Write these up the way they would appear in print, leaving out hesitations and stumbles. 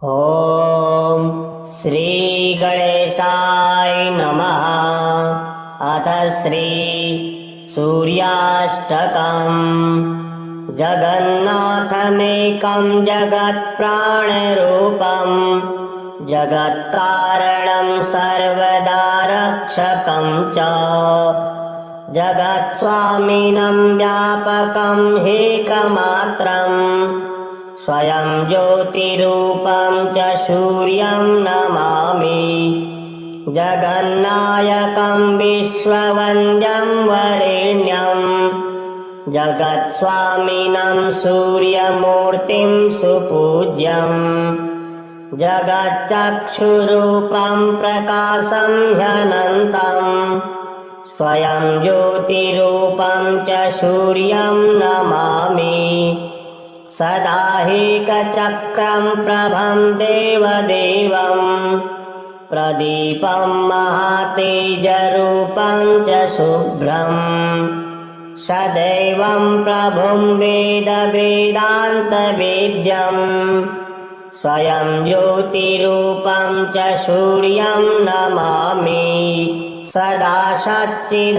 ॐ श्री गणेशाय नमः। अथ श्री सूर्याष्टकम्। जगन्नाथमेकं जगत्प्राणरूपं जगत्कारणं सर्वदा रक्षकं च जगत्स्वामिनं व्यापकं ह्येकमात्रम् स्वयं ज्योतिरूपं च सूर्यं नमामि। जगन्नायकं विश्ववन्द्यं वरेण्यं जगत्स्वामिनं सूर्यमूर्तिं सुपूज्यं जगच्चक्षुरूपं प्रकाशं ह्यनन्तं स्वयं ज्योतिरूपं च सूर्यं नमामि। सदा ह्येकचक्रं प्रभं देवदेवं प्रदीपं महातेजरूपं च शुभ्रं सदैवं प्रभुं वेदवेदान्तवेद्यं स्वयं ज्योतिरूपं च सूर्यं नमामि। सदा सच्चिदानन्दमेकं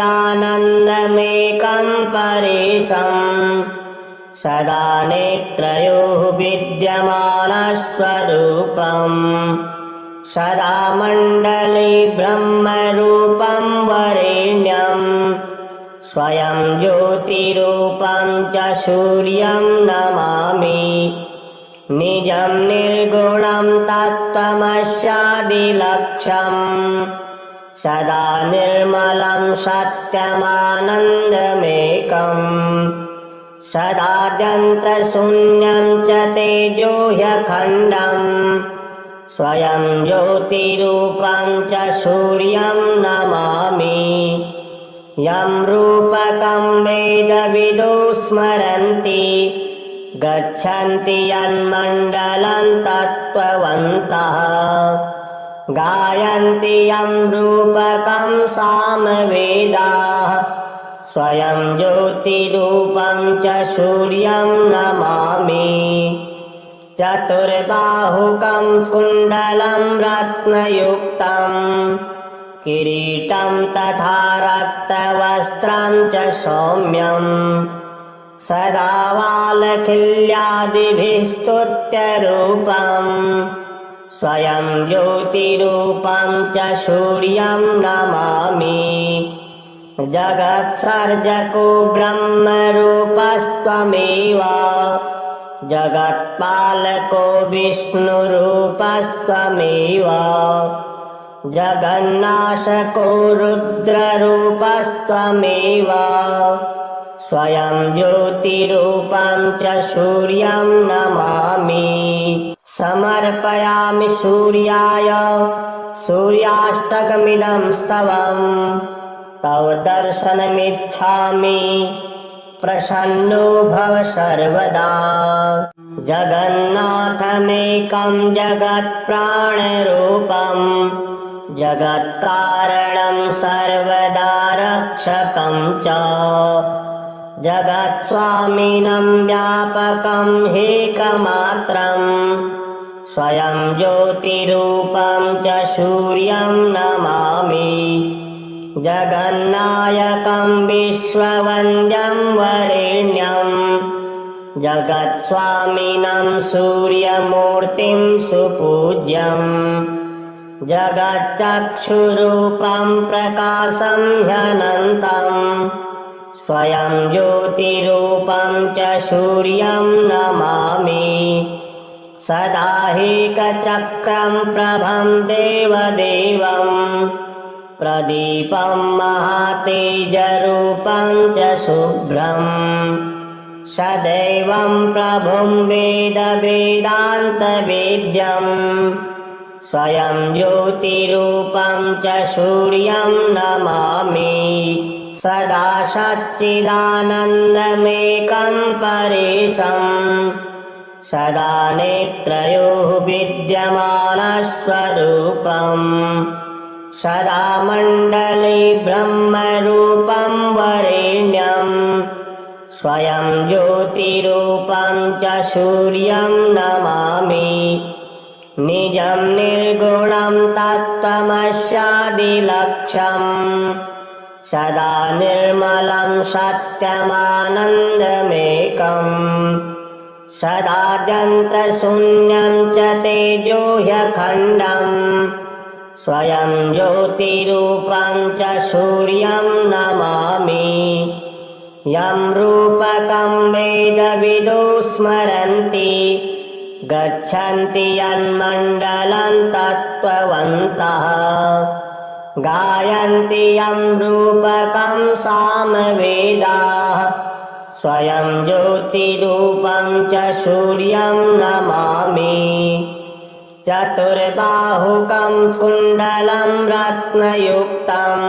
परेशं सदा नेत्रयोः विद्यमानस्वरूपं सदा मण्डले ब्रह्मरूपं वरेण्यं स्वयं ज्योतिरूपं च सूर्यं नमामि। निजं निर्गुणं तत्त्वमस्यादिलक्ष्यं सदा निर्मलं सत्यमानन्दमेकम् सदाद्यन्तशून्यं च तेजो ह्यखण्डं स्वयं ज्योतिरूपं च सूर्यं नमामि। यं रूपकं वेदविदो स्मरन्ति गच्छन्ति यन्मण्डलं तत्त्ववन्तः गायन्ति यं रूपकं सामवेदाः स्वयं ज्योतिरूपं च सूर्यं नमामि। चतुर्बाहुकं कुण्डलं रत्नयुक्तं किरीटं तथा रक्तवस्त्रं च सौम्यं सदा वालखिल्यादिभिः स्तुत्यरूपं स्वयं ज्योतिरूपं च सूर्यं नमामि। जगत्सर्जको ब्रह्मरूपस्त्वमेव जगत्पालको विष्णुरूपस्त्वमेव जगन्नाशको रुद्ररूपस्त्वमेव स्वयं ज्योतिरूपं च सूर्यं नमामि। समर्पयामि सूर्याय सूर्याष्टकमिदं स्तवम् तव दर्शनमिच्छामि प्रसन्नो भव सर्वदा। जगन्नाथमेकं जगत्प्राणरूपं जगत्कारणं सर्वदा रक्षकं च जगत्स्वामिनं व्यापकं ह्येकमात्रं स्वयं ज्योतिरूपं च सूर्यं नमामि। जगन्नायकं विश्ववन्द्यं वरेण्यं जगत्स्वामिनं सूर्यमूर्तिं सुपूज्यं जगच्चक्षुरूपं प्रकाशं ह्यनन्तं स्वयं ज्योतिरूपं च सूर्यं नमामि। सदा ह्येकचक्रं प्रभं देवदेवं प्रदीपं महातेजरूपं च शुभ्रं सदैवं प्रभुं वेदवेदान्तवेद्यं स्वयं ज्योतिरूपं च सूर्यं नमामि। सदा सच्चिदानन्दमेकं परेशं सदा नेत्रयोः विद्यमानस्वरूपं सदा मण्डले ब्रह्मरूपं वरेण्यं स्वयं ज्योतिरूपं च सूर्यं नमामि। निजं निर्गुणं तत्त्वमस्यादिलक्ष्यम् सदा निर्मलं सत्यमानन्दमेकम् सदाद्यन्तशून्यं च तेजोह्यखण्डम् स्वयं ज्योतिरूपं च सूर्यं नमामि यं रूपकं वेदविदो स्मरन्ति गच्छन्ति यन्मण्डलं तत्त्ववन्तः गायन्ति यं रूपकं सामवेदाः स्वयं ज्योतिरूपं च सूर्यं नमामि चतुर्बाहुकं कुण्डलं रत्नयुक्तं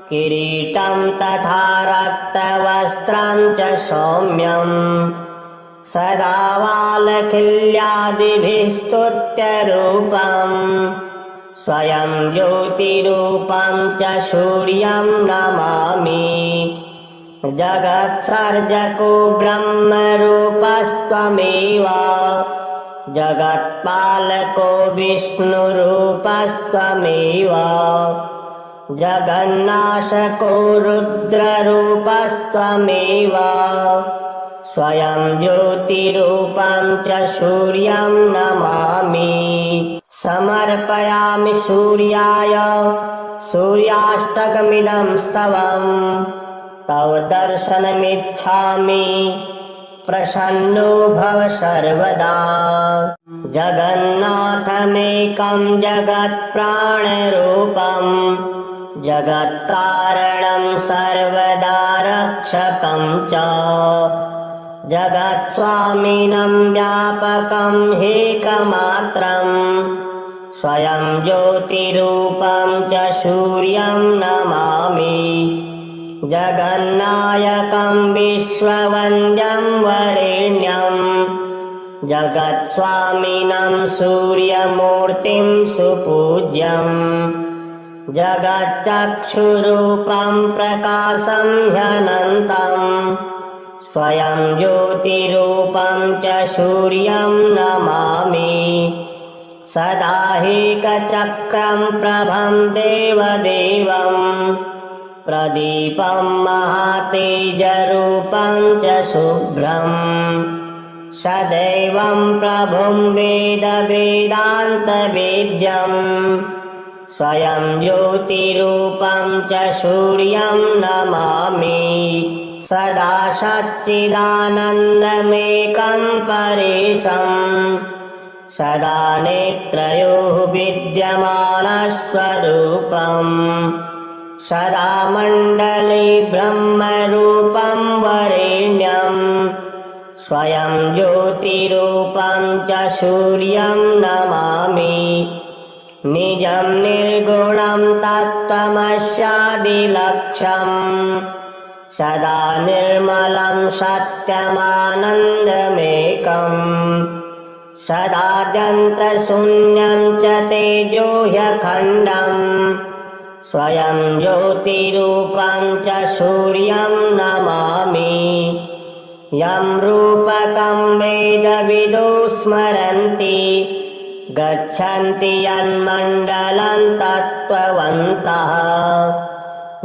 किरीटं तथा रक्तवस्त्रं च सौम्यम् सदा वालखिल्यादिभिः स्तुत्यरूपम् स्वयं ज्योतिरूपं च सूर्यं नमामि जगत्सर्जको ब्रह्मरूपस्त्वमेव जगत्पालको विष्णुरूपस्त्वमेव जगन्नाशको रुद्ररूपस्त्वमेव स्वयं ज्योतिरूपं च सूर्यं नमामि समर्पयामि सूर्याय सूर्याष्टकमिदं स्तवम् तव दर्शनमिच्छामि प्रसन्नो भव सर्वदा जगन्नाथमेकं जगत्प्राणरूपं जगत्कारणं सर्वदा रक्षकं च जगत्स्वामिनं व्यापकं ह्येकमात्रम् स्वयं ज्योतिरूपं च सूर्यं नमामि जगन्नायकं विश्ववन्द्यं वरेण्यं जगत्स्वामिनं सूर्यमूर्तिं सुपूज्यम् जगच्चक्षुरूपं प्रकाशं ह्यनन्तम् स्वयं ज्योतिरूपं च सूर्यं नमामि सदा ह्येकचक्रं प्रभं देवदेवं प्रदीपं महातेजरूपं च शुभ्रम् सदैवं प्रभुं वेदवेदान्तवेद्यम् स्वयं ज्योतिरूपं च सूर्यं नमामि सदा सच्चिदानन्दमेकं परेशम् सदा नेत्रयोः विद्यमानस्वरूपम् सदा मण्डले ब्रह्मरूपं वरेण्यं स्वयं ज्योतिरूपं च सूर्यं नमामि निजं निर्गुणं तत्त्वमस्यादिलक्ष्यम् सदा निर्मलं सत्यमानन्दमेकम् सदाद्यन्तशून्यं च तेजोह्यखण्डम् स्वयं ज्योतिरूपं च सूर्यं नमामि यं रूपकं वेदविदो स्मरन्ति गच्छन्ति यन्मण्डलं तत्त्ववन्तः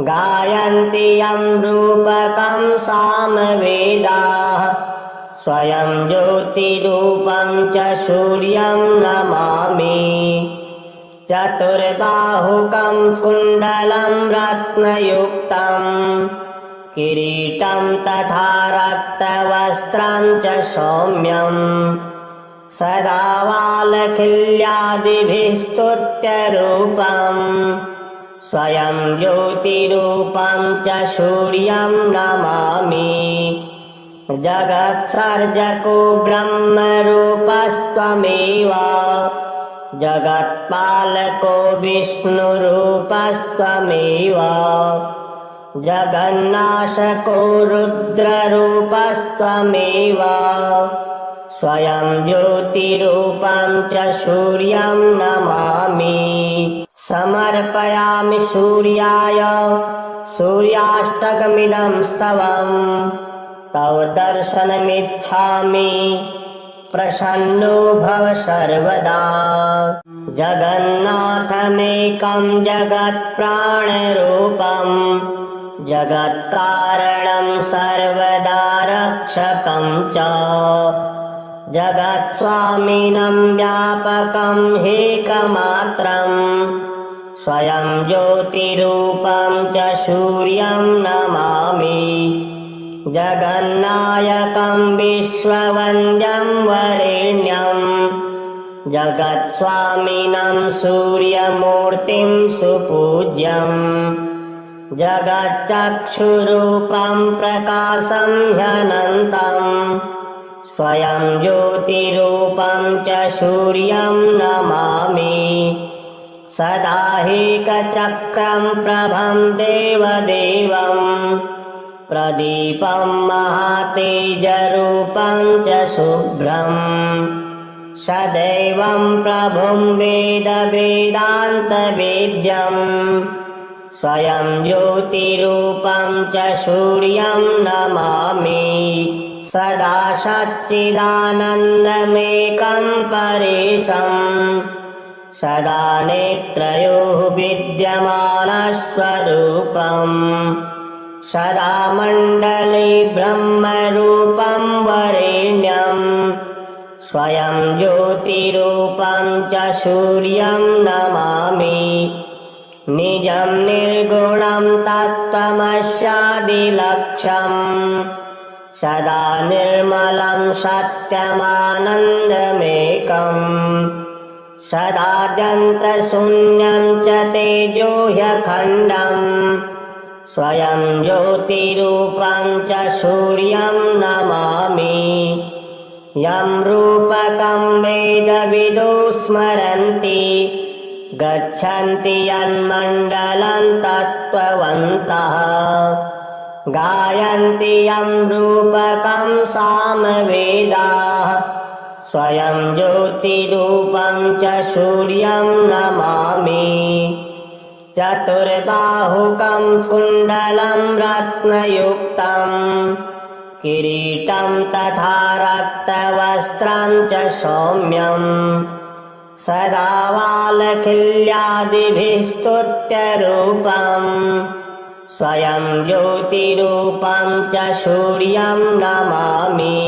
गायन्ति यं रूपकं सामवेदाः स्वयं ज्योतिरूपं च सूर्यं नमामि चतुर्बाहुकं कुण्डलं रत्नयुक्तं किरीटं तथा रक्तवस्त्रं च सौम्यम् सदा वालखिल्यादिभिः स्तुत्यरूपम् स्वयं ज्योतिरूपं च सूर्यं नमामि जगत्सर्जको ब्रह्मरूपस्त्वमेव जगत्पालको विष्णुरूपस्त्वमेव जगन्नाशको रुद्ररूपस्त्वमेव स्वयं ज्योतिरूपं च सूर्यं नमामि समर्पयामि सूर्याय सूर्याष्टकमिदं स्तवम् तव दर्शनमिच्छामि प्रसन्नो भव सर्वदा। जगन्नाथमेकं जगत्प्राणरूपं जगत्कारणं सर्वदा रक्षकं च जगत्स्वामिनं व्यापकं ह्येकमात्रं स्वयं ज्योतिरूपं च सूर्यं नमामि। जगन्नायकं विश्ववन्द्यं वरेण्यं जगत्स्वामिनं सूर्यमूर्तिं सुपूज्यं जगच्चक्षुरूपं प्रकाशं ह्यनन्तं स्वयं ज्योतिरूपं च सूर्यं नमामि। सदा एकचक्रं प्रभं देवदेवं प्रदीपं महातेजरूपं च शुभ्रं सदैवं प्रभुं वेदवेदान्तवेद्यं स्वयं ज्योतिरूपं च सूर्यं नमामि। सदा सच्चिदानन्दमेकं परेशं सदा नेत्रयोः विद्यमानस्वरूपं सदा मण्डले ब्रह्मरूपं वरेण्यं स्वयं ज्योतिरूपं च सूर्यं नमामि। निजं निर्गुणं तत्त्वमस्यादिलक्ष्यं सदा निर्मलं सत्यमानन्दमेकं सदाद्यन्तशून्यं च तेजो ह्यखण्डं स्वयं ज्योतिरूपं च सूर्यं नमामि। यं रूपकं वेदविदो स्मरन्ति गच्छन्ति यन्मण्डलं तत्त्ववन्तः गायन्ति यं रूपकं सामवेदाः स्वयं ज्योतिरूपं च सूर्यं नमामि। चतुर्बाहुकं कुण्डलं रत्नयुक्तं किरीटं तथा रक्तवस्त्रं च सौम्यं सदा वालखिल्यादिभिः स्तुत्यरूपं स्वयं ज्योतिरूपं च सूर्यं नमामि।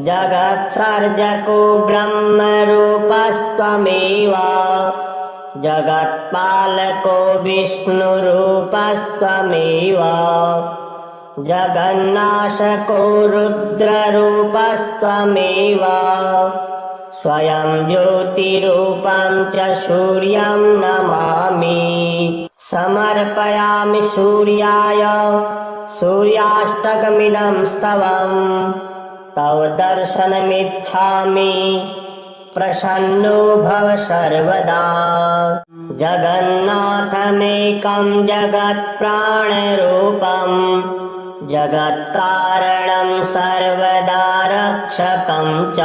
जगत्सर्जको ब्रह्मरूपस्त्वमेव जगत्पालको विष्णुरूपस्त्वमेव जगन्नाशको रुद्ररूपस्त्वमेव स्वयं ज्योतिरूपं च सूर्यं नमामि। समर्पयामि सूर्याय सूर्याष्टकमिदं स्तवम् तव दर्शनमिच्छामि प्रसन्नो भव सर्वदा। जगन्नाथमेकं जगत्प्राणरूपं जगत्कारणं सर्वदा रक्षकं च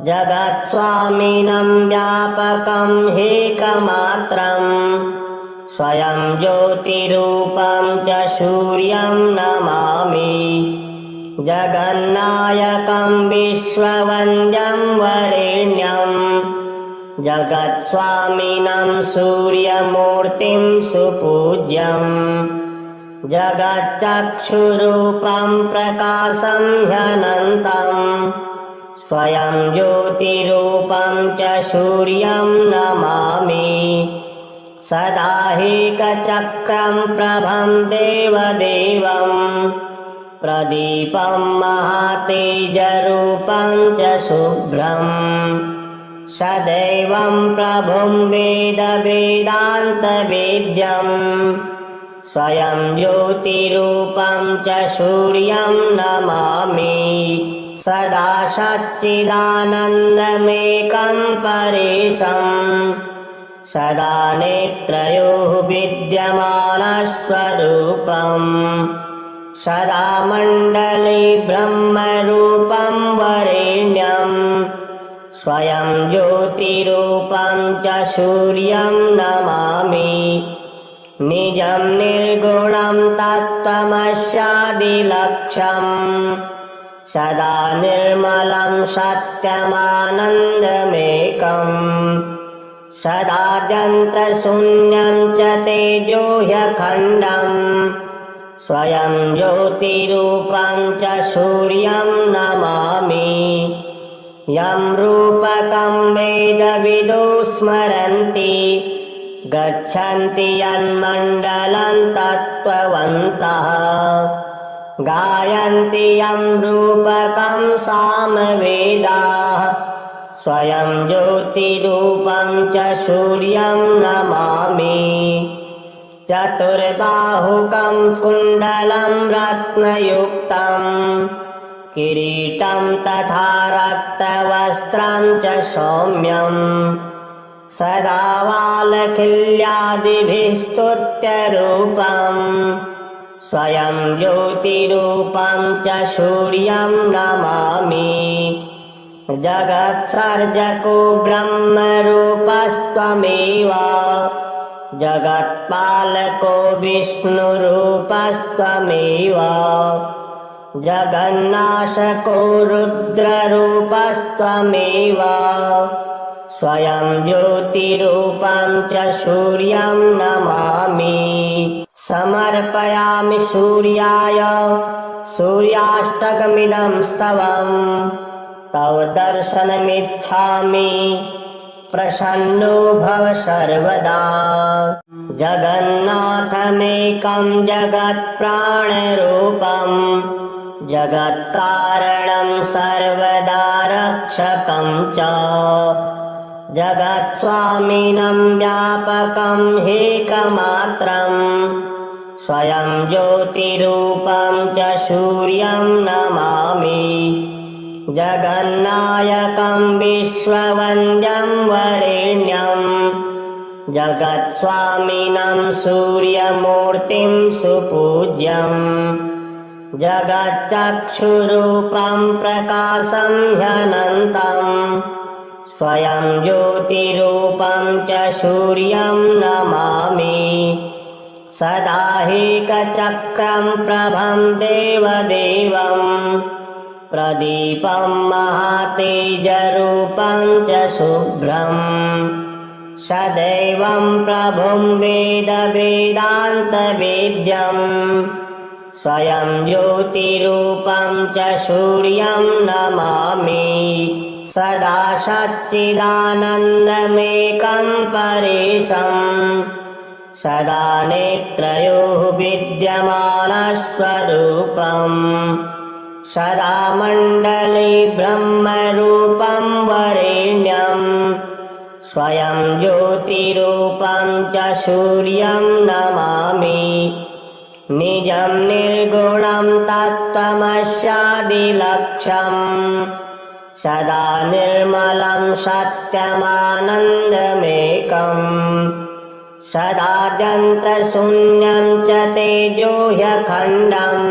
जगत्स्वामिनं व्यापकं ह्येकमात्रं स्वयं ज्योतिरूपं च सूर्यं नमामि। जगन्नायकं विश्ववन्द्यं वरेण्यं जगत्स्वामिनं सूर्यमूर्तिं सुपूज्यं जगच्चक्षुरूपं प्रकाशं ह्यनन्तं स्वयं ज्योतिरूपं च सूर्यं नमामि। सदा एकचक्रं प्रभं देवदेवं प्रदीपं महातेजरूपं च शुभ्रं सदैवं प्रभुं वेदवेदान्तवेद्यं स्वयं ज्योतिरूपं च सूर्यं नमामि। सदा सच्चिदानन्दमेकं परेशं सदा नेत्रयोः विद्यमानस्वरूपं सदा मण्डले ब्रह्मरूपं वरेण्यं स्वयं ज्योतिरूपं च सूर्यं नमामि। निजं निर्गुणं तत्त्वमस्यादिलक्ष्यं सदा निर्मलं सत्यमानन्दमेकम् सदाद्यन्तशून्यं च तेजोह्यखण्डम् स्वयं ज्योतिरूपं च सूर्यं नमामि यं रूपकं वेदविदो स्मरन्ति गच्छन्ति यन्मण्डलं तत्त्ववन्तः गायन्ति यं रूपकं सामवेदाः स्वयं ज्योतिरूपं च सूर्यं नमामि चतुर्बाहुकं कुण्डलं रत्नयुक्तं किरीटं तथा रक्तवस्त्रं च सौम्यं सदा वालखिल्यादिभिः स्तुत्यरूपं स्वयं ज्योतिरूपं च सूर्यं नमामि जगत्सर्जको ब्रह्मरूपस्त्वमेव जगत्पालको विष्णुरूपस्त्वमेव जगन्नाशको रुद्ररूपस्त्वमेव स्वयं ज्योतिरूपं च सूर्यं नमामि समर्पयामि सूर्याय सूर्याष्टकमिदं स्तवम् तव दर्शनमिच्छामि प्रसन्नो भव सर्वदा जगन्नाथमेकं जगत्प्राणरूपं जगत्कारणं सर्वदा रक्षकं च जगत्स्वामिनं व्यापकं ह्येकमात्रं स्वयं ज्योतिरूपं च सूर्यं नमामि जगन्नायकं विश्ववन्द्यं वरेण्यं जगत्स्वामिनं सूर्यमूर्तिं सुपूज्यं जगच्चक्षुरूपं प्रकाशं ह्यनन्तं स्वयं ज्योतिरूपं च सूर्यं नमामि सदा ह्येकचक्रं प्रभं देवदेवम् प्रदीपं महातेजरूपं च शुभ्रम् सदैवं प्रभुं वेदवेदान्तवेद्यं स्वयं ज्योतिरूपं च सूर्यं नमामि सदा सच्चिदानन्दमेकं परेशं सदा नेत्रयोः विद्यमानस्वरूपम् सदा मण्डले ब्रह्मरूपं वरेण्यं स्वयं ज्योतिरूपं च सूर्यं नमामि निजं निर्गुणं तत्त्वमस्यादिलक्ष्यं सदा निर्मलं सत्यमानन्दमेकम् सदाद्यन्तशून्यं च तेजोह्यखण्डम्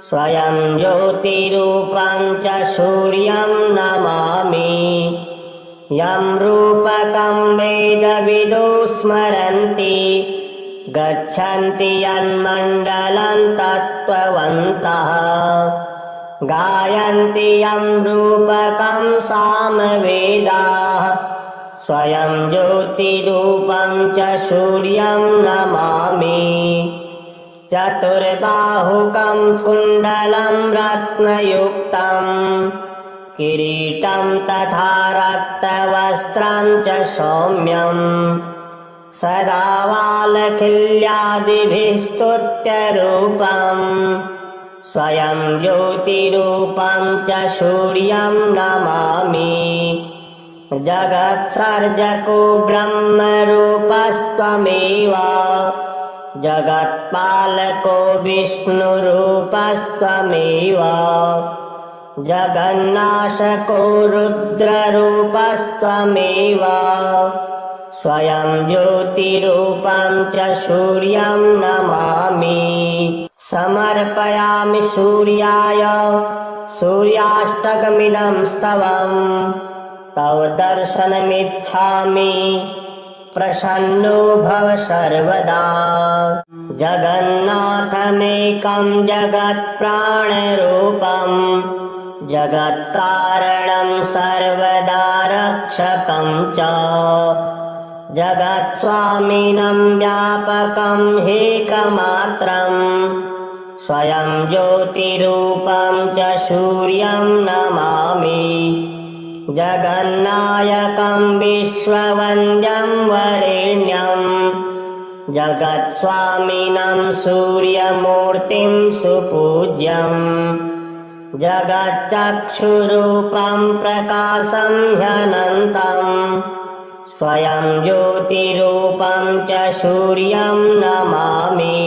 स्वयं ज्योतिरूपं च सूर्यं नमामि यं रूपकं वेदविदो स्मरन्ति गच्छन्ति यन्मण्डलं तत्त्ववन्तः गायन्ति यं रूपकं सामवेदाः स्वयं ज्योतिरूपं च सूर्यं नमामि चतुर्बाहुकं कुण्डलं रत्नयुक्तं किरीटं तथा रक्तवस्त्रं च सौम्यं सदा वालखिल्यादिभिः स्तुत्यरूपं स्वयं ज्योतिरूपं च सूर्यं नमामि जगत्सर्जको ब्रह्मरूपस्त्वमेव जगत्पालको विष्णुरूपस्त्वमेव जगन्नाशको रुद्ररूपस्त्वमेव स्वयं ज्योतिरूपं च सूर्यं नमामि समर्पयामि सूर्याय सूर्याष्टकमिदं स्तवम् तव दर्शनमिच्छामि प्रसन्नो भव सर्वदा। जगन्नाथमेकं जगत्प्राणरूपं जगत्कारणं सर्वदा रक्षकं च जगत्स्वामिनं व्यापकं ह्येकमात्रं स्वयं ज्योतिरूपं च सूर्यं नमामि। जगन्नायकं विश्ववन्द्यं वरेण्यं जगत्स्वामिनं सूर्यमूर्तिं सुपूज्यं जगच्चक्षुरूपं प्रकाशं ह्यनन्तं स्वयं ज्योतिरूपं च सूर्यं नमामि।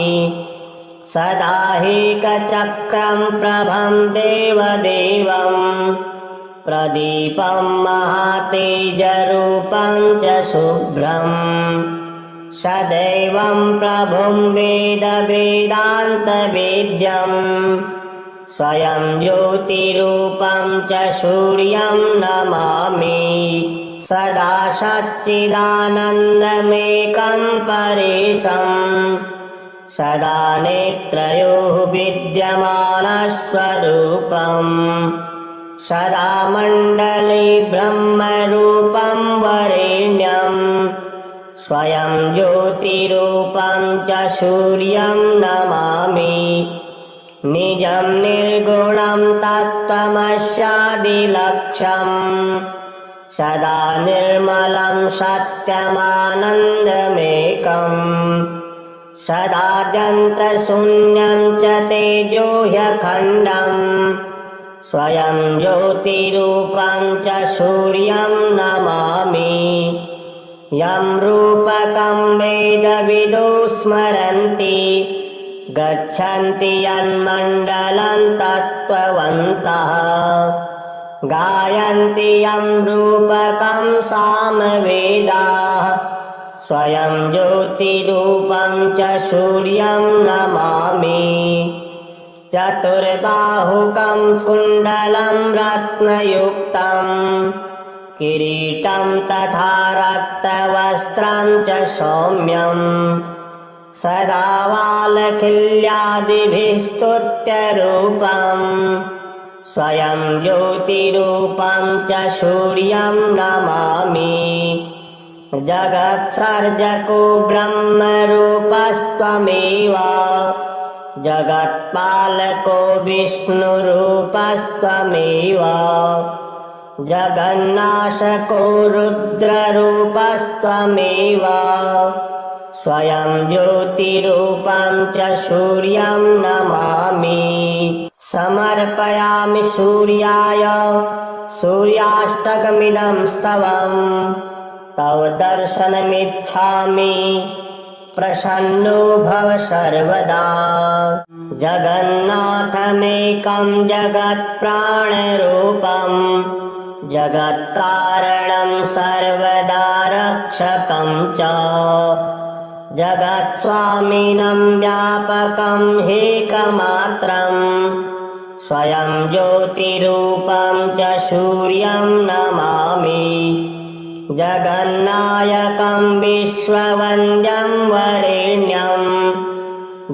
सदा ह्येकचक्रं प्रभं देवदेवं प्रदीपं महातेजरूपं च शुभ्रम् सदैवं प्रभुं वेदवेदान्तवेद्यं स्वयं ज्योतिरूपं च सूर्यं नमामि। सदा सच्चिदानन्दमेकं परेशं सदा नेत्रयोः विद्यमानस्वरूपम् सदा मण्डले ब्रह्मरूपं वरेण्यं स्वयं ज्योतिरूपं च सूर्यं नमामि। निजं निर्गुणं तत्त्वमस्यादिलक्ष्यम् सदा निर्मलं सत्यमानन्दमेकम् सदाद्यन्तशून्यं च तेजो ह्यखण्डम् स्वयं ज्योतिरूपं च सूर्यं नमामि। यं रूपकं वेदविदो स्मरन्ति गच्छन्ति यन्मण्डलं तत्त्ववन्तः गायन्ति यं रूपकं सामवेदाः स्वयं ज्योतिरूपं च सूर्यं नमामि। चतुर्बाहुकं कुण्डलं रत्नयुक्तं किरीटं तथा रक्तवस्त्रं च सौम्यं सदा वालखिल्यादिभिः स्तुत्यरूपं स्वयं ज्योतिरूपं च सूर्यं नमामि। जगत्सर्जको ब्रह्मरूपस्त्वमेव जगत्पालको विष्णुरूपस्त्वमेव जगन्नाशको रुद्ररूपस्त्वमेव स्वयं ज्योतिरूपं च सूर्यं नमामि। समर्पयामि सूर्याय सूर्याष्टकमिदं स्तवम् तव दर्शनमिच्छामि प्रसन्नो भव सर्वदा। जगन्नाथमेकं जगत्प्राणरूपं जगत्कारणं सर्वदा रक्षकं च जगत्स्वामिनं व्यापकं ह्येकमात्रं स्वयं ज्योतिरूपं च सूर्यं नमामि। जगन्नायकं विश्ववन्द्यं वरेण्यं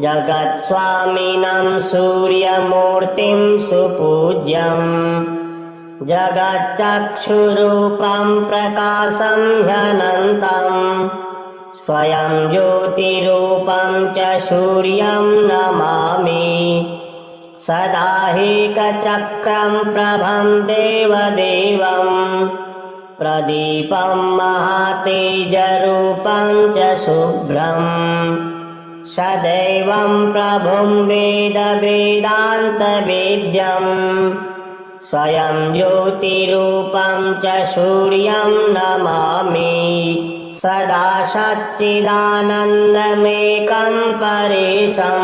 जगत्स्वामिनं सूर्यमूर्तिं सुपूज्यं जगच्चक्षुरूपं प्रकाशं ह्यनन्तं स्वयं ज्योतिरूपं च सूर्यं नमामि। सदा ह्येकचक्रं प्रभं देवदेवं प्रदीपं महातेजरूपं च शुभ्रम् सदैवं प्रभुं वेदवेदान्तवेद्यं स्वयं ज्योतिरूपं च सूर्यं नमामि। सदा सच्चिदानन्दमेकं परेशं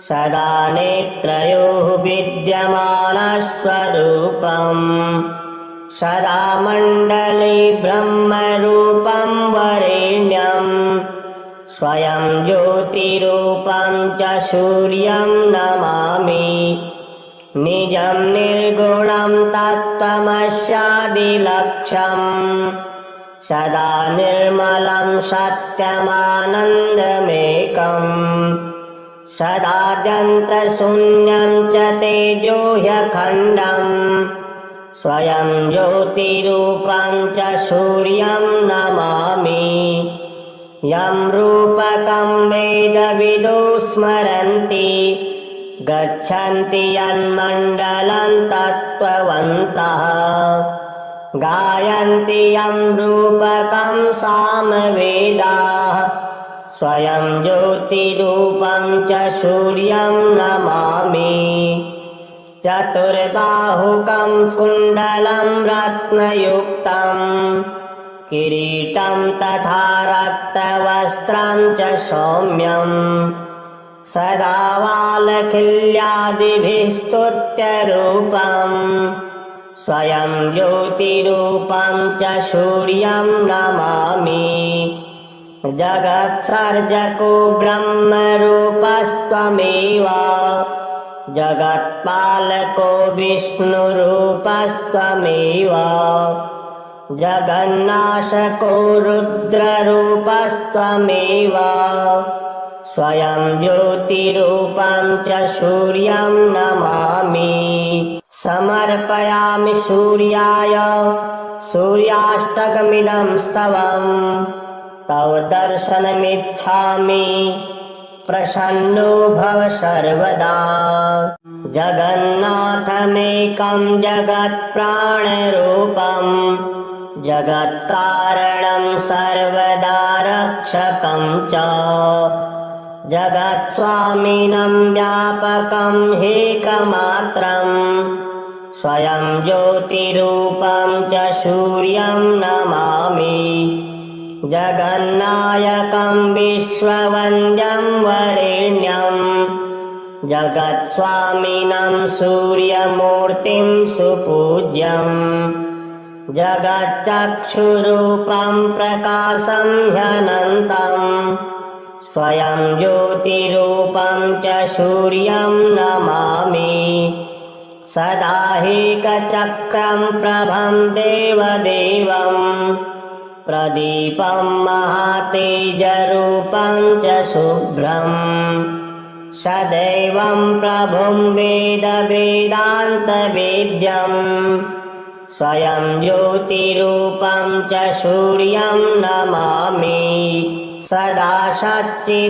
सदा नेत्रयोः विद्यमानस्वरूपम् सदा मण्डले ब्रह्मरूपं वरेण्यं स्वयं ज्योतिरूपं च सूर्यं नमामि। निजं निर्गुणं तत्त्वमस्यादिलक्ष्यम् सदा निर्मलं सत्यमानन्दमेकम् सदाद्यन्तशून्यं च तेजो ह्यखण्डम् स्वयं ज्योतिरूपं च सूर्यं नमामि यं रूपकं वेदविदो स्मरन्ति गच्छन्ति यन्मण्डलं तत्त्ववन्तः गायन्ति यं रूपकं सामवेदाः स्वयं ज्योतिरूपं च सूर्यं नमामि चतुर्बाहुकं कुण्डलं रत्नयुक्तं किरीटं तथा रक्तवस्त्रं च सौम्यम् सदा वालखिल्यादिभिः स्तुत्यरूपम् स्वयं ज्योतिरूपं च सूर्यं नमामि जगत्सर्जको ब्रह्मरूपस्त्वमेव जगत्पालको विष्णुरूपस्त्वमेव जगन्नाशको रुद्ररूपस्त्वमेव स्वयं ज्योतिरूपं च सूर्यं नमामि समर्पयामि सूर्याय सूर्याष्टकमिदं स्तवम् तव दर्शनमिच्छामि प्रसन्नो भव सर्वदा जगन्नाथमेकं जगत्प्राणरूपं जगत्कारणं सर्वदा रक्षकं च जगत्स्वामिनं व्यापकं ह्येकमात्रम् स्वयं ज्योतिरूपं च सूर्यं नमामि जगन्नायकं विश्ववन्द्यं वरेण्यं जगत्स्वामिनं सूर्यमूर्तिं सुपूज्यम् जगच्चक्षुरूपं प्रकाशं ह्यनन्तम् स्वयं ज्योतिरूपं च सूर्यं नमामि सदा ह्येकचक्रं प्रभं देवदेवं प्रदीपं महातेजरूपं च शुभ्रम् सदैवं प्रभुं वेदवेदान्तवेद्यम् स्वयं ज्योतिरूपं च सूर्यं नमामि सदा सच्चिदानन्दमेकं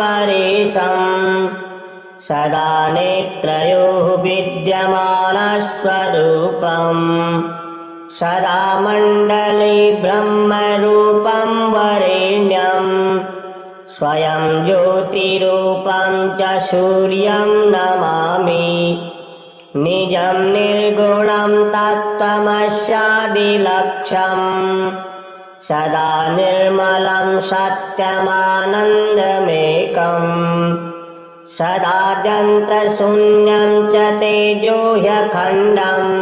परेशम् सदा नेत्रयोः विद्यमानस्वरूपम् सदा मण्डले ब्रह्मरूपं वरेण्यं स्वयं ज्योतिरूपं च सूर्यं नमामि निजं निर्गुणं तत्त्वमस्यादिलक्ष्यम् सदा निर्मलं सत्यमानन्दमेकम् सदाद्यन्तशून्यं च तेजो ह्यखण्डम्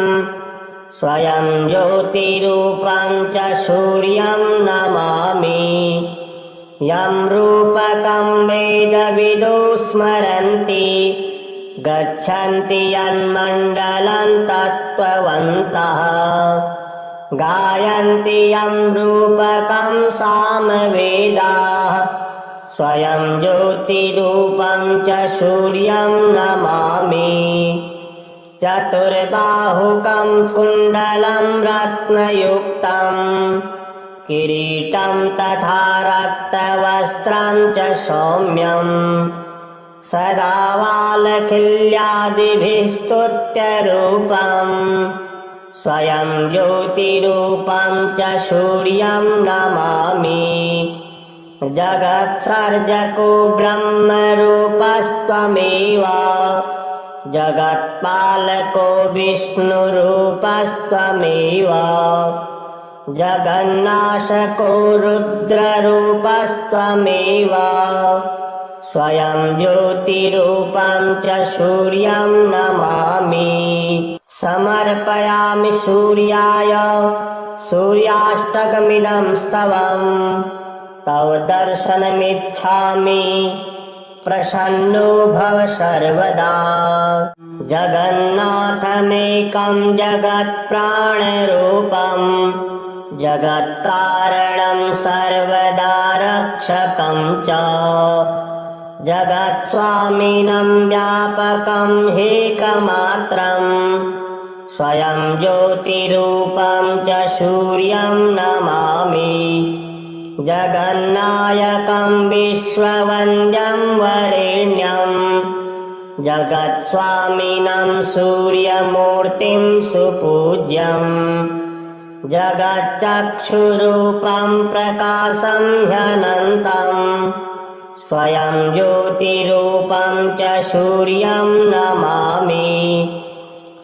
स्वयं ज्योतिरूपं च सूर्यं नमामि यं रूपकं वेदविदो स्मरन्ति गच्छन्ति यन्मण्डलं तत्त्ववन्तः गायन्ति यं रूपकं सामवेदाः स्वयं ज्योतिरूपं च सूर्यं नमामि चतुर्बाहुकं कुण्डलं रत्नयुक्तं किरीटं तथा रक्तवस्त्रं च सौम्यम् सदा वालखिल्यादिभिः स्तुत्यरूपम् स्वयं ज्योतिरूपं च सूर्यं नमामि जगत्सर्जको ब्रह्मरूपस्त्वमेव जगत्पालको विष्णुरूपस्त्वमेव जगन्नाशको रुद्ररूपस्त्वमेव स्वयं ज्योतिरूपं च सूर्यं नमामि समर्पयामि सूर्याय सूर्याष्टकमिदं स्तवम् तव दर्शनमिच्छामि प्रसन्नो भव सर्वदा। जगन्नाथमेकं जगत्प्राणरूपं जगत्कारणं सर्वदा रक्षकं च जगत्स्वामिनं व्यापकं ह्येकमात्रं स्वयं ज्योतिरूपं च सूर्यं नमामि। जगन्नायकं विश्ववन्द्यं वरेण्यं जगत्स्वामिनं सूर्यमूर्तिं सुपूज्यं जगच्चक्षुरूपं प्रकाशं ह्यनन्तं स्वयं ज्योतिरूपं च सूर्यं नमामि।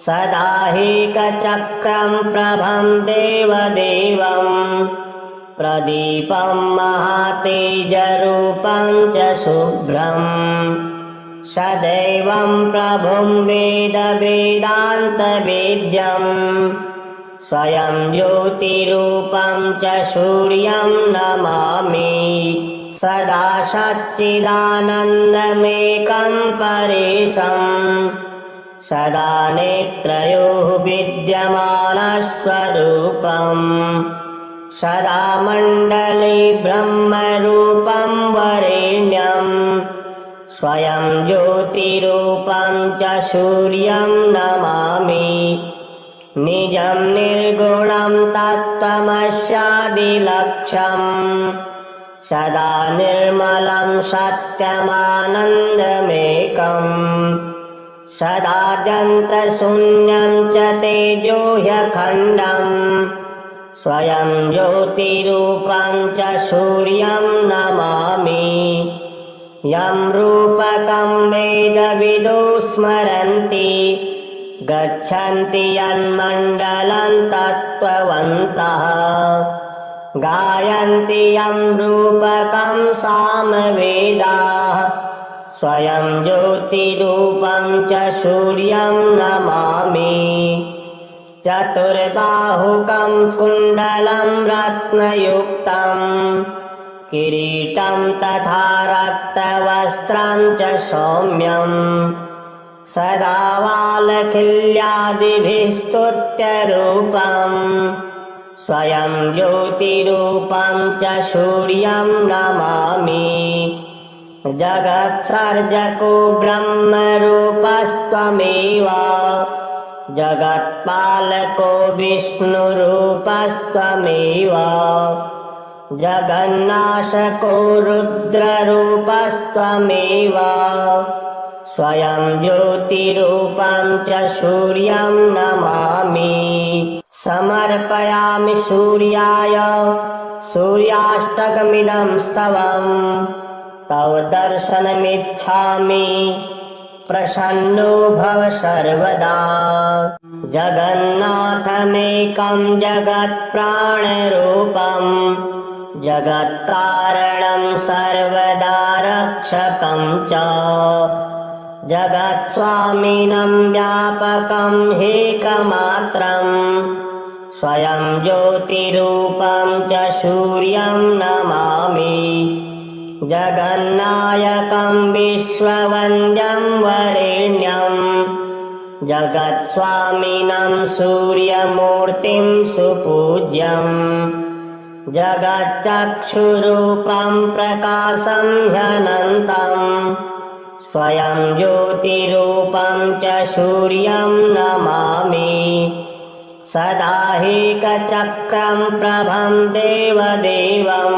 सदाहिकचक्रं प्रभं देवदेवं प्रदीपं महातेजरूपं च शुभ्रं सदैवं प्रभुं वेदवेदान्तवेद्यं स्वयं ज्योतिरूपं च सूर्यं नमामि। सदा सच्चिदानन्दमेकं परेशं सदा नेत्रयोः विद्यमानस्वरूपं सदा मण्डले ब्रह्मरूपं वरेण्यं स्वयं ज्योतिरूपं च सूर्यं नमामि। निजं निर्गुणं तत्त्वमस्यादिलक्ष्यं सदा निर्मलं सत्यमानन्दमेकं सदाद्यन्तशून्यं च तेजो ह्यखण्डं स्वयं ज्योतिरूपं च सूर्यं नमामि। यं रूपकं वेदविदो स्मरन्ति गच्छन्ति यन्मण्डलं तत्त्ववन्तः गायन्ति यं रूपकं सामवेदाः स्वयं ज्योतिरूपं च सूर्यं नमामि। चतुर्बाहुकं कुण्डलं रत्नयुक्तं किरीटं तथा रक्तवस्त्रं च सौम्यं सदा वालखिल्यादिभिः स्तुत्यरूपं स्वयं ज्योतिरूपं च सूर्यं नमामि। जगत्सर्जको ब्रह्मरूपस्त्वमेव जगत्पालको विष्णुरूपस्त्वमेव जगन्नाशको रुद्ररूपस्त्वमेव स्वयं ज्योतिरूपं च सूर्यं नमामि। समर्पयामि सूर्याय सूर्याष्टकमिदं स्तवं तव दर्शनमिच्छामि प्रसन्नो भव सर्वदा। जगन्नाथमेकं जगत्प्राणरूपं जगत्कारणं सर्वदा रक्षकं च जगत्स्वामिनं व्यापकं ह्येकमात्रं स्वयं ज्योतिरूपं च सूर्यं नमामि। जगन्नायकं विश्ववन्द्यं वरेण्यं जगत्स्वामिनं सूर्यमूर्तिं सुपूज्यं जगच्चक्षुरूपं प्रकाशं ह्यनन्तं स्वयं ज्योतिरूपं च सूर्यं नमामि। सदाहिकचक्रं प्रभं देवदेवं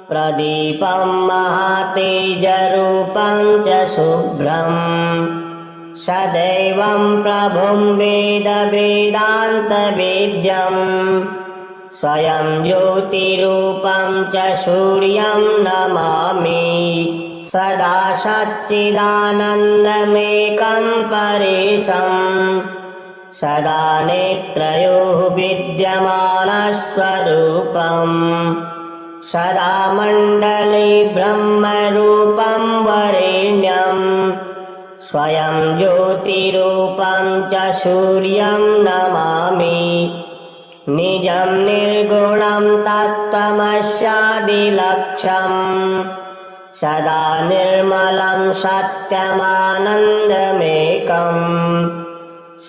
प्रदीपं महातेजरूपं च शुभ्रं सदैवं प्रभुं वेदवेदान्तवेद्यं स्वयं ज्योतिरूपं च सूर्यं नमामि। सदा सच्चिदानन्दमेकं परेशं सदा नेत्रयोः विद्यमानस्वरूपं सदा मण्डले ब्रह्मरूपं वरेण्यं स्वयं ज्योतिरूपं च सूर्यं नमामि। निजं निर्गुणं तत्त्वमस्यादिलक्ष्यं सदा निर्मलं सत्यमानन्दमेकम्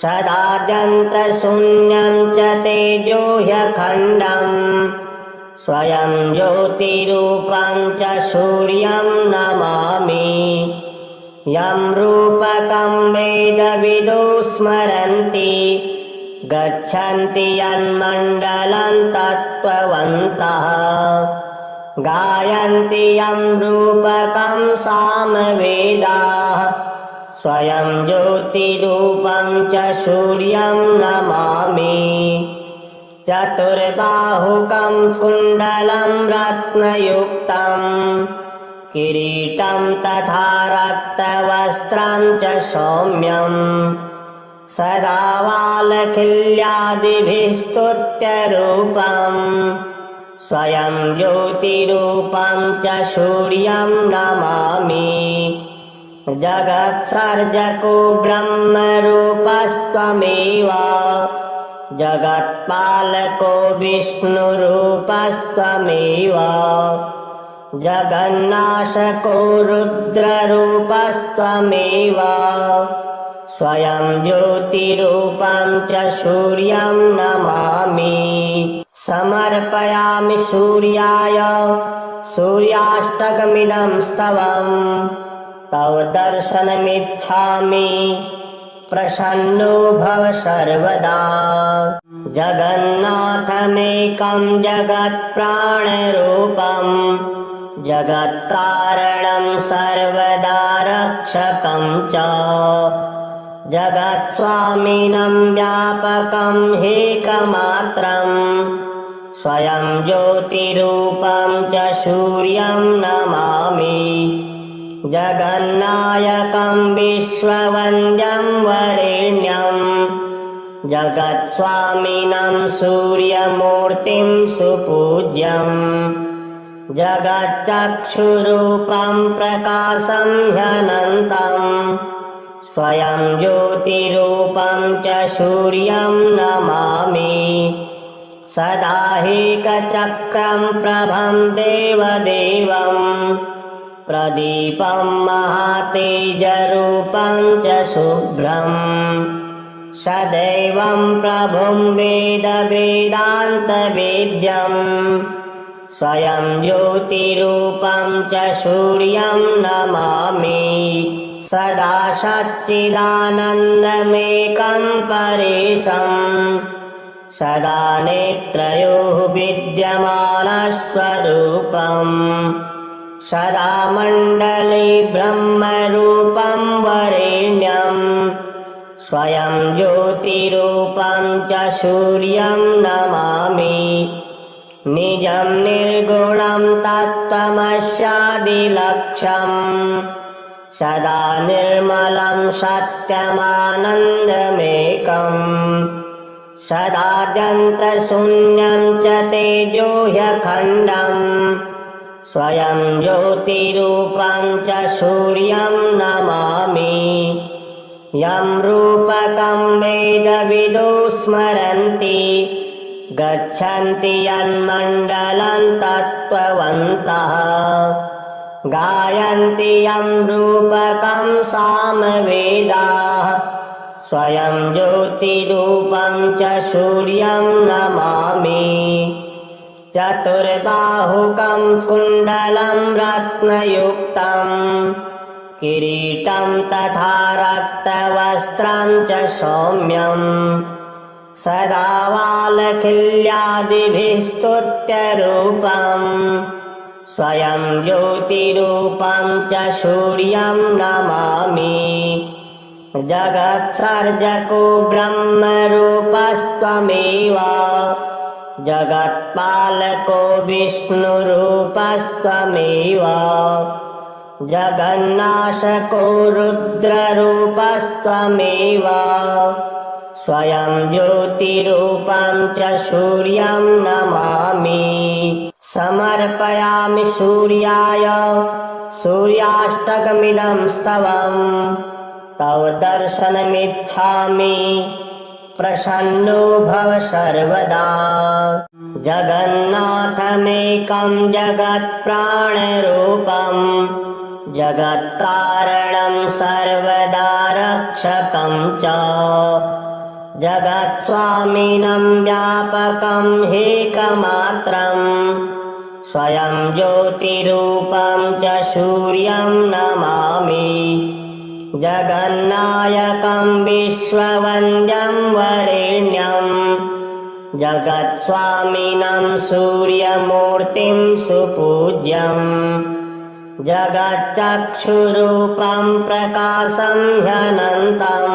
सदाद्यन्तशून्यं च तेजोह्यखण्डम् स्वयं ज्योतिरूपं च सूर्यं नमामि यं रूपकं वेदविदो स्मरन्ति गच्छन्ति यन्मण्डलं तत्त्ववन्तः गायन्ति यं रूपकं सामवेदाः स्वयं ज्योतिरूपं च सूर्यं नमामि चतुर्बाहुकं कुण्डलं रत्नयुक्तं किरीटं तथा रक्तवस्त्रं च सौम्यं सदा वालखिल्यादिभिः स्तुत्यरूपं स्वयं ज्योतिरूपं च सूर्यं नमामि जगत्सर्जको ब्रह्मरूपस्त्वमेव जगत्पालको विष्णुरूपस्त्वमेव जगन्नाशको रुद्ररूपस्त्वमेव स्वयं ज्योतिरूपं च सूर्यं नमामि समर्पयामि सूर्याय सूर्याष्टकमिदं स्तवम् तव दर्शनमिच्छामि प्रसन्नो भव सर्वदा जगन्नाथमेकं जगत्प्राणरूपं जगत्कारणं सर्वदा रक्षकं च जगत्स्वामिनं व्यापकं ह्येकमात्रं स्वयं ज्योतिरूपं च सूर्यं नमामि जगन्नायकं विश्ववन्द्यं वरेण्यं जगत्स्वामिनं सूर्यमूर्तिं सुपूज्यं जगच्चक्षुरूपं प्रकाशं ह्यनन्तं स्वयं ज्योतिरूपं च सूर्यं नमामि सदा ह्येकचक्रं प्रभं देवदेवं प्रदीपं महातेजरूपं च शुभ्रम् सदैवं प्रभुं वेदवेदान्तवेद्यं स्वयं ज्योतिरूपं च सूर्यं नमामि सदा सच्चिदानन्दमेकं परेशं सदा नेत्रयोः विद्यमानस्वरूपम् सदा मण्डले ब्रह्मरूपं वरेण्यं स्वयं ज्योतिरूपं च सूर्यं नमामि निजं निर्गुणं तत्त्वमस्यादिलक्ष्यम् सदा निर्मलं सत्यमानन्दमेकम् सदाद्यन्तशून्यं च तेजोह्यखण्डम् स्वयं ज्योतिरूपं च सूर्यं नमामि यं रूपकं वेदविदो स्मरन्ति गच्छन्ति यन्मण्डलं तत्त्ववन्तः गायन्ति यं रूपकं सामवेदाः स्वयं ज्योतिरूपं च सूर्यं नमामि चतुर्बाहुकं कुण्डलं रत्नयुक्तं किरीटं तथा रक्तवस्त्रं च सौम्यं सदा वालखिल्यादिभिः स्तुत्यरूपं स्वयं ज्योतिरूपं च सूर्यं नमामि जगत्सर्जको ब्रह्मरूपस्त्वमेव जगत्पालको विष्णुरूपस्त्वमेव जगन्नाशको रुद्ररूपस्त्वमेव स्वयं ज्योतिरूपं च सूर्यं नमामि समर्पयामि सूर्याय सूर्याष्टकमिदं स्तवम् तव दर्शनमिच्छामि प्रसन्नो भव सर्वदा। जगन्नाथमेकं जगत्प्राणरूपं जगत्कारणं सर्वदा रक्षकं च जगत्स्वामिनं व्यापकं ह्येकमात्रं स्वयं ज्योतिरूपं च सूर्यं नमामि। जगन्नायकं विश्ववन्द्यं वरेण्यं जगत्स्वामिनं सूर्यमूर्तिं सुपूज्यं जगच्चक्षुरूपं प्रकाशं ह्यनन्तं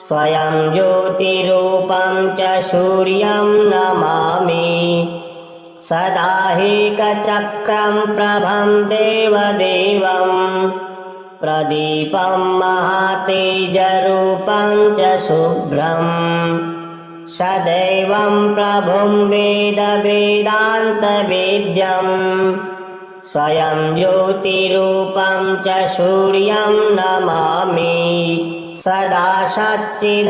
स्वयं ज्योतिरूपं च सूर्यं नमामि। सदा ह्येकचक्रं प्रभं देवदेवं प्रदीपं महातेजरूपं च शुभ्रम् सदैवं प्रभुं वेदवेदान्तवेद्यं स्वयं ज्योतिरूपं च सूर्यं नमामि। सदा सच्चिदानन्दमेकं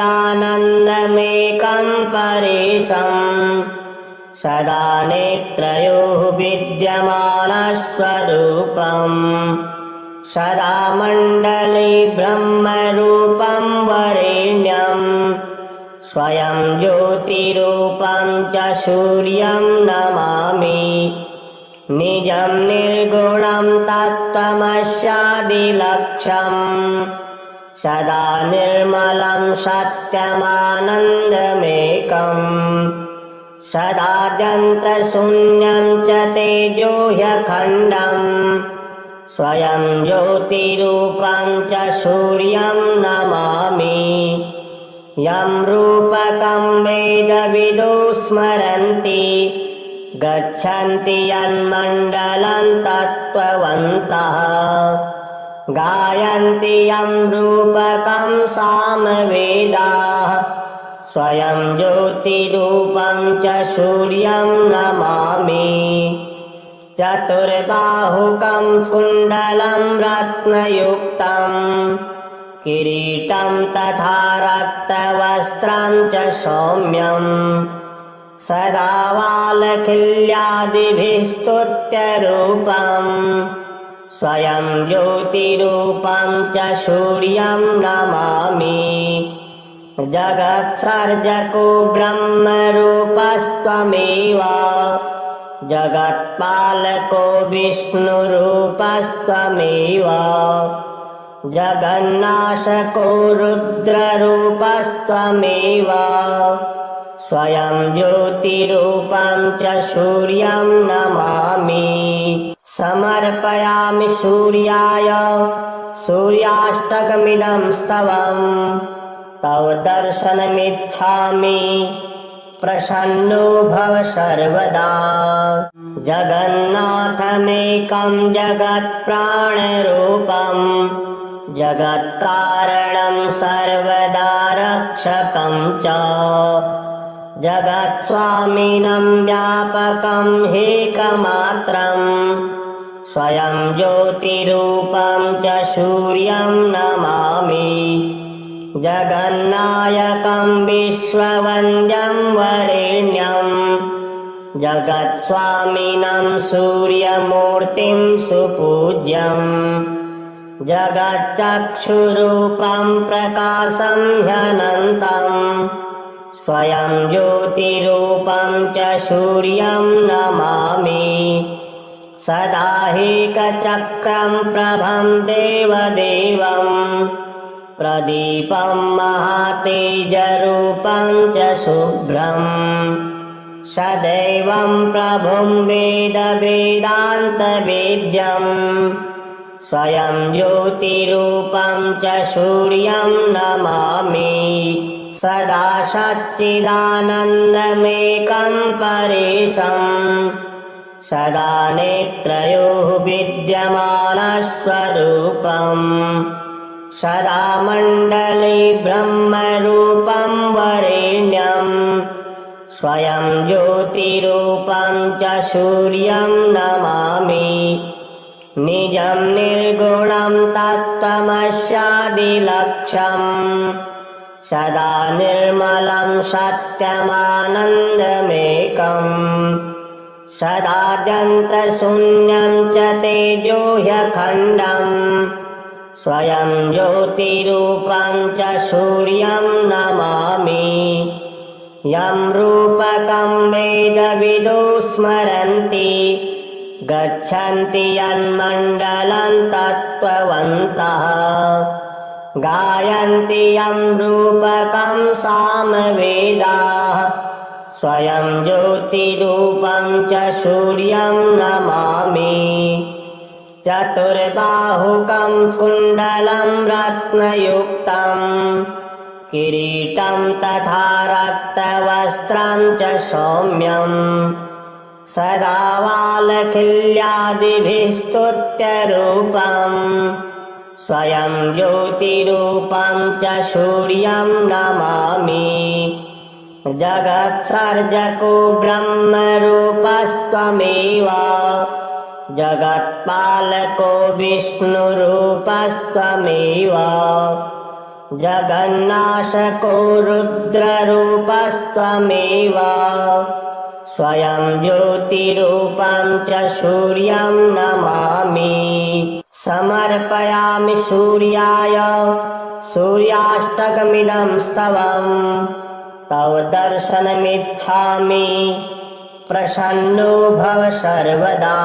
परेशं सदा नेत्रयोः विद्यमानस्वरूपं सदा मण्डले ब्रह्मरूपं वरेण्यं स्वयं ज्योतिरूपं च सूर्यं नमामि। निजं निर्गुणं तत्त्वमस्यादिलक्ष्यं सदा निर्मलं सत्यमानन्दमेकं सदाद्यन्तशून्यं च तेजो ह्यखण्डं स्वयं ज्योतिरूपं च सूर्यं नमामि। यं रूपकं वेदविदो स्मरन्ति गच्छन्ति यन्मण्डलं तत्त्ववन्तः गायन्ति यं रूपकं सामवेदाः स्वयं ज्योतिरूपं च सूर्यं नमामि। चतुर्बाहुकं कुण्डलं रत्नयुक्तं किरीटं तथा रक्तवस्त्रं च सौम्यं सदा वालखिल्यादिभिः स्तुत्यरूपं स्वयं ज्योतिरूपं च सूर्यं नमामि। जगत्सर्जको ब्रह्मरूपस्त्वमेव जगत्पालको विष्णुरूपस्त्वमेव जगन्नाशको रुद्ररूपस्त्वमेव स्वयं ज्योतिरूपं च सूर्यं नमामि। समर्पयामि सूर्याय सूर्याष्टकमिदं स्तवम् तव दर्शनमिच्छामि प्रसन्नो भव सर्वदा। जगन्नाथमेकं जगत्प्राणरूपं जगत्कारणं सर्वदा रक्षकं च जगत्स्वामिनं व्यापकं ह्येकमात्रं स्वयं ज्योतिरूपं च सूर्यं नमामि। जगन्नायकं विश्ववन्द्यं वरेण्यं जगत्स्वामिनं सूर्यमूर्तिं सुपूज्यं जगच्चक्षुरूपं प्रकाशं ह्यनन्तं स्वयं ज्योतिरूपं च सूर्यं नमामि। सदा ह्येकचक्रं प्रभं देवदेवं प्रदीपं महातेजरूपं च शुभ्रम् सदैवं प्रभुं वेदवेदान्तवेद्यं स्वयं ज्योतिरूपं च सूर्यं नमामि। सदा सच्चिदानन्दमेकं परेशं सदा नेत्रयोः विद्यमानस्वरूपं सदा मण्डले ब्रह्मरूपं वरेण्यं स्वयं ज्योतिरूपं च सूर्यं नमामि। निजं निर्गुणं तत्त्वमस्यादिलक्ष्यं सदा निर्मलं सत्यमानन्दमेकम् सदाद्यन्तशून्यं च तेजो ह्यखण्डम् स्वयं ज्योतिरूपं च सूर्यं नमामि यं रूपकं वेदविदो स्मरन्ति गच्छन्ति यन्मण्डलं तत्त्ववन्तः गायन्ति यं रूपकं सामवेदाः स्वयं ज्योतिरूपं च सूर्यं नमामि चतुर्बाहुकं कुण्डलं रत्नयुक्तं किरीटं तथा रक्तवस्त्रं च सौम्यं सदा वालखिल्यादिभिः स्तुत्यरूपं स्वयं ज्योतिरूपं च सूर्यं नमामि जगत्सर्जको ब्रह्मरूपस्त्वमेव जगत्पालको विष्णुरूपस्त्वमेव जगन्नाशको रुद्ररूपस्त्वमेव स्वयं ज्योतिरूपं च सूर्यं नमामि समर्पयामि सूर्याय सूर्याष्टकमिदं स्तवम् तव दर्शनमिच्छामि प्रसन्नो भव सर्वदा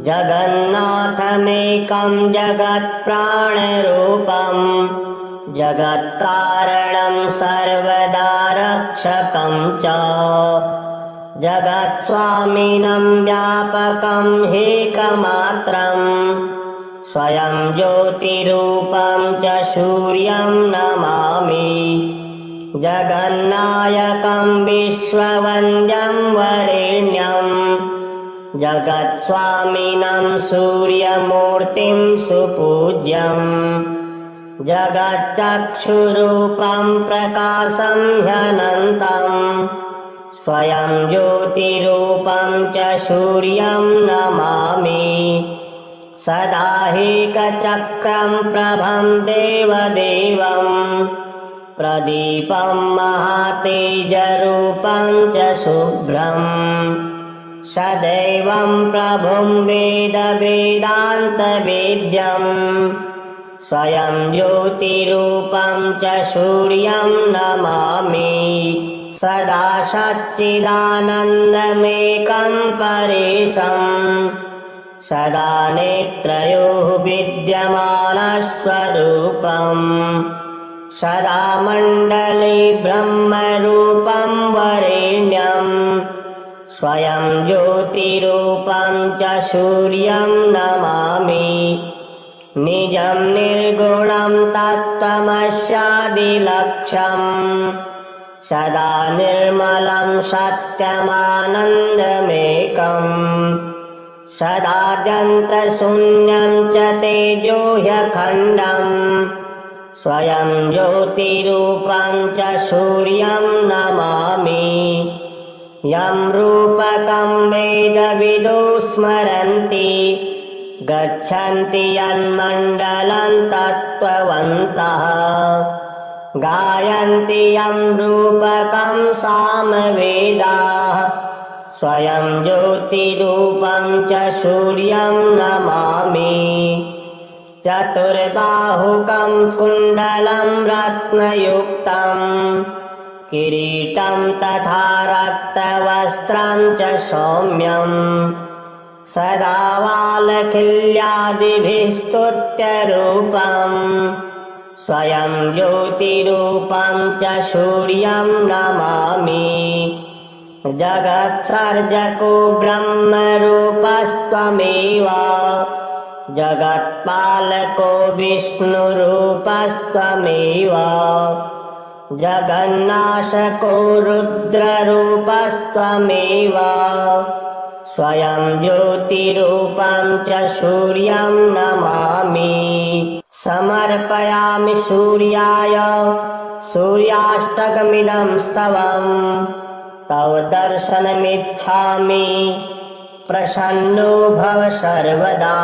जगन्नाथमेकं जगत्प्राणरूपं जगत्कारणं सर्वदा रक्षकं च जगत्स्वामिनं व्यापकं ह्येकमात्रं स्वयं ज्योतिरूपं च सूर्यं नमामि जगन्नायकं विश्ववन्द्यं वरेण्यं जगत्स्वामिनं सूर्यमूर्तिं सुपूज्यं जगच्चक्षुरूपं प्रकाशं ह्यनन्तं स्वयं ज्योतिरूपं च सूर्यं नमामि सदा ह्येकचक्रं प्रभं देवदेवम् प्रदीपं महातेजरूपं च शुभ्रम् सदैवं प्रभुं वेदवेदान्तवेद्यं स्वयं ज्योतिरूपं च सूर्यं नमामि सदा सच्चिदानन्दमेकं परेशम् सदा नेत्रयोः विद्यमानस्वरूपम् सदा मण्डले ब्रह्मरूपं वरेण्यं स्वयं ज्योतिरूपं च सूर्यं नमामि निजं निर्गुणं तत्त्वमस्यादिलक्ष्यं सदा निर्मलं सत्यमानन्दमेकम् सदाद्यन्तशून्यं च तेजो ह्यखण्डम् स्वयं ज्योतिरूपं च सूर्यं नमामि यं रूपकं वेदविदो स्मरन्ति गच्छन्ति यन्मण्डलं तत्त्ववन्तः गायन्ति यं रूपकं सामवेदाः स्वयं ज्योतिरूपं च सूर्यं नमामि चतुर्बाहुकं कुण्डलं रत्नयुक्तं किरीटं तथा रक्तवस्त्रं च सौम्यं सदा वालखिल्यादिभिः स्तुत्यरूपं स्वयं ज्योतिरूपं च सूर्यं नमामि जगत्सर्जको ब्रह्मरूपस्त्वमेव जगत्पालको विष्णुरूपस्त्वमेव जगन्नाशको रुद्ररूपस्त्वमेव स्वयं ज्योतिरूपं च सूर्यं नमामि समर्पयामि सूर्याय सूर्याष्टकमिदं स्तवम् तव दर्शनमिच्छामि प्रसन्नो भव सर्वदा।